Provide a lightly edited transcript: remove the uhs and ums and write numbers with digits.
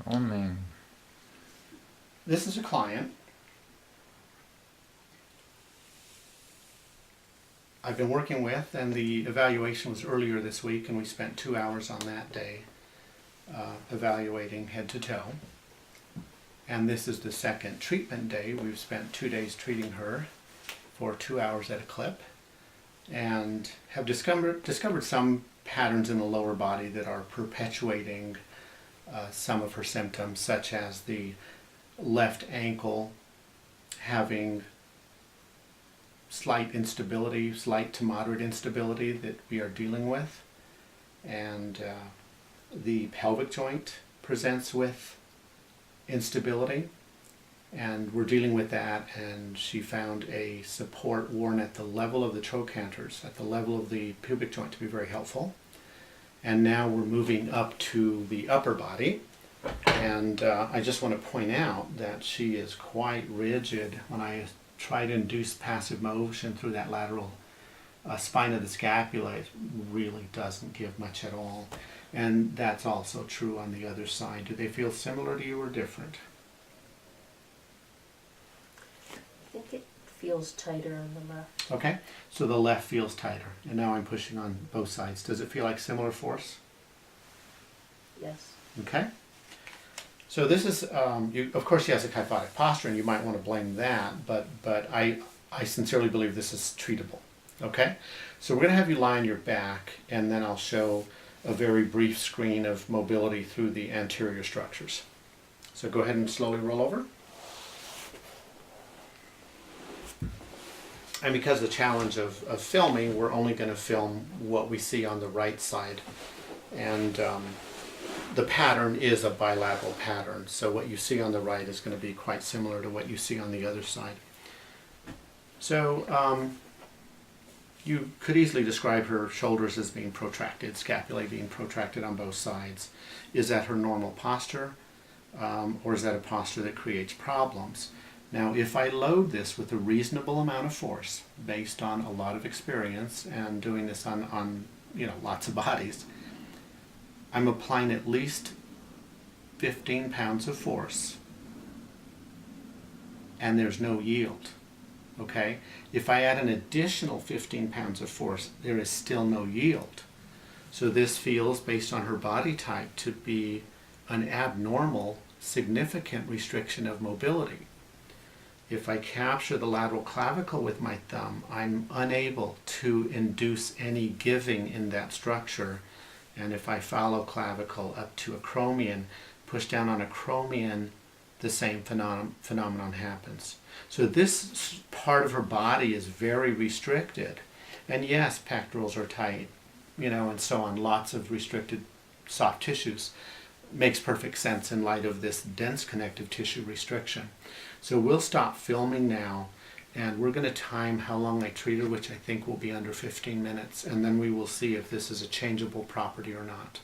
Oh man. This is a client. I've been working with, and the evaluation was earlier this week, and we spent 2 hours on that day evaluating head to toe. And this is the second treatment day. We've spent 2 days treating her for 2 hours at a clip, and have discovered some patterns in the lower body that are perpetuating some of her symptoms, such as the left ankle having slight instability, slight to moderate instability that we are dealing with, and the pelvic joint presents with instability, and we're dealing with that. And she found a support worn at the level of the trochanters, at the level of the pubic joint, to be very helpful. And now we're moving up to the upper body, and I just want to point out that she is quite rigid. When I try to induce passive motion through that lateral spine of the scapula, it really doesn't give much at all. And that's also true on the other side. Do they feel similar to you or different? I think it feels tighter on the left. Okay, so the left feels tighter, and now I'm pushing on both sides. Does it feel like similar force? Yes. Okay. So this is, of course she has a kyphotic posture, and you might want to blame that, but I sincerely believe this is treatable. Okay? So we're going to have you lie on your back, and then I'll show a very brief screen of mobility through the anterior structures. So go ahead and slowly roll over. And because of the challenge of filming, we're only going to film what we see on the right side. And the pattern is a bilateral pattern, so what you see on the right is going to be quite similar to what you see on the other side. So you could easily describe her shoulders as being protracted, scapulae being protracted on both sides. Is that her normal posture, or is that a posture that creates problems? Now, if I load this with a reasonable amount of force, based on a lot of experience and doing this on lots of bodies, I'm applying at least 15 pounds of force, and there's no yield. Okay? If I add an additional 15 pounds of force, there is still no yield. So this feels, based on her body type, to be an abnormal, significant restriction of mobility. If I capture the lateral clavicle with my thumb, I'm unable to induce any giving in that structure. And if I follow clavicle up to acromion, push down on acromion, the same phenomenon happens. So this part of her body is very restricted. And yes, pectorals are tight, and so on. Lots of restricted soft tissues. Makes perfect sense in light of this dense connective tissue restriction. So we'll stop filming now, and we're going to time how long I treat her, which I think will be under 15 minutes, and then we will see if this is a changeable property or not.